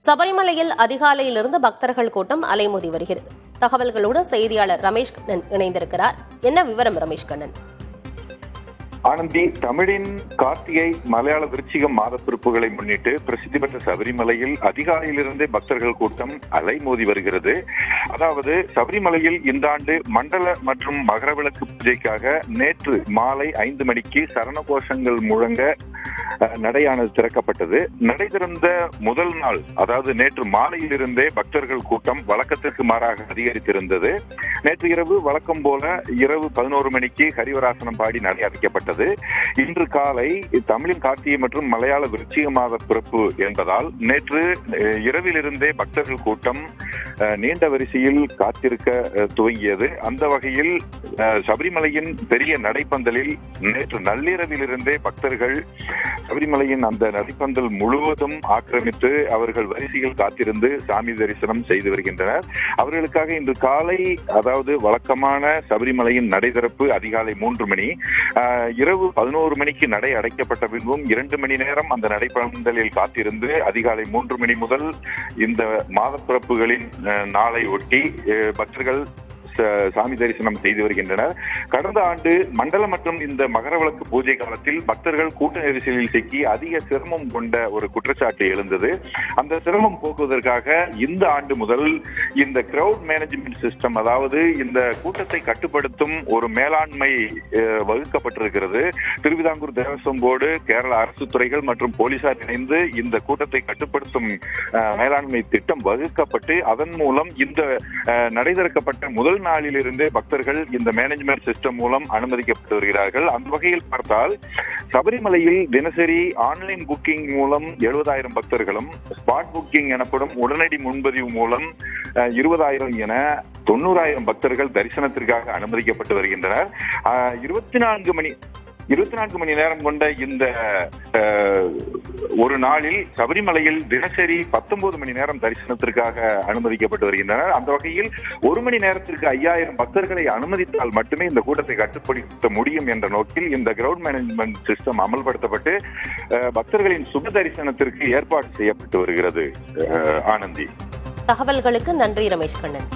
சபரிமலையில் அதிகாலையிலிருந்து பக்தர்கள் கூட்டம் அலைமோதி வருகிறது. தகவல்களோடு செய்தியாளர் ரமேஷ் கண்ணன் இணைந்திருக்கிறார். என்ன விவரம் ரமேஷ் கண்ணன்? ஆனந்தி, தமிழின் கார்த்திகை மலையாள விருச்சிகம் மாத பிறப்புகளை முன்னிட்டு பிரசித்தி பெற்ற சபரிமலையில் அதிகாலையிலிருந்தே பக்தர்கள் கூட்டம் அலைமோதி வருகிறது. அதாவது சபரிமலையில் இந்த ஆண்டு மண்டல மற்றும் மகரவிளக்கு பூஜைக்காக நேற்று மாலை 5 மணிக்கு சரண கோஷங்கள் முழங்க நடையானது திறக்கப்பட்டது. நடை திறந்த முதல் நாள், அதாவது நேற்று மாலையிலிருந்தே பக்தர்கள் கூட்டம் வழக்கத்திற்கு மாறாக அதிகரித்திருந்தது. நேற்று இரவு வழக்கம் போல இரவு 11 மணிக்கு ஹரிவராசனம் பாடி நடை அமைக்கப்பட்டது. இன்று காலை தமிழின் கார்த்திகை மற்றும் மலையாள விருச்சிக மாத பிறப்பு என்பதால் நேற்று இரவிலிருந்தே பக்தர்கள் கூட்டம் நீண்ட வரிசையில் காத்திருக்க துவங்கியது. அந்த வகையில் சபரிமலையின் பெரிய நடைப்பந்தலில் நேற்று நள்ளிரவிலிருந்தே பக்தர்கள் சபரிமலையின் அந்த நடைப்பந்தல் முழுவதும் ஆக்கிரமித்து அவர்கள் வரிசையில் காத்திருந்து சாமி தரிசனம் செய்து வருகின்றனர். அவர்களுக்காக இன்று காலை, அதாவது வழக்கமான சபரிமலையின் நடை திறப்பு அதிகாலை 3 மணி, இரவு 11 மணிக்கு நடை அடைக்கப்பட்ட பின்பும் 2 மணி நேரம் அந்த நடைப்பந்தலில் காத்திருந்து அதிகாலை 3 மணி முதல் இந்த மாத பிறப்புகளின் நாளை ஒட்டி பக்தர்கள் சாமி தரிசனம் செய்து வருகின்றனர். கடந்த ஆண்டு மண்டல மற்றும் இந்த மகரவிளக்கு பூஜை காலத்தில் பக்தர்கள் கூட்ட நெரிசலில் சிக்கி அதிக சிரமம் கொண்ட ஒரு குற்றச்சாட்டு எழுந்தது. அந்த சிரமம் போக்குவதற்காக இந்த ஆண்டு முதல் இந்த கிரவுட் மேனேஜ்மெண்ட் சிஸ்டம், அதாவது இந்த கூட்டத்தை கட்டுப்படுத்தும் ஒரு மேலாண்மை வகுக்கப்பட்டிருக்கிறது. திருவிதாங்கூர் தேவஸ்வம் போர்டு, கேரள அரசு துறைகள் மற்றும் போலீசார் இணைந்து இந்த கூட்டத்தை கட்டுப்படுத்தும் மேலாண்மை திட்டம் வகுக்கப்பட்டு அதன் மூலம் இந்த நடை திறக்கப்பட்ட முதல் நாளிலிருந்தே பக்தர்கள் இந்த மேனேஜ்மெண்ட் சிஸ்டம் மூலம் அனுமதிக்கப்பட்டு வருகிறார்கள். அந்த வகையில் பார்த்தால் சபரிமலையில் தினசரி ஆன்லைன் புக்கிங் மூலம் 70,000 பக்தர்களும், ஸ்பாட் புக்கிங் எனப்படும் உடனடி முன்பதிவு மூலம் 20,000 என 90,000 பக்தர்கள் தரிசனத்திற்காக அனுமதிக்கப்பட்டு வருகின்றனர். 24 மணி நேரம் கொண்ட இந்த ஒரு நாளில் சபரிமலையில் தினசரி 19 மணி நேரம் தரிசனத்திற்காக அனுமதிக்கப்பட்டு வருகின்றனர். அந்த வகையில் 1 மணி நேரத்திற்கு 5,000 பக்தர்களை அனுமதித்தால் மட்டுமே இந்த கூட்டத்தை கட்டுப்படுத்த முடியும் என்ற நோக்கில் இந்த கிரவுட் மேனேஜ்மெண்ட் சிஸ்டம் அமல்படுத்தப்பட்டு பக்தர்களின் சுப தரிசனத்திற்கு ஏற்பாடு செய்யப்பட்டு வருகிறது. ஆனந்தி, தகவல்களுக்கு நன்றி ரமேஷ் கண்ணன்.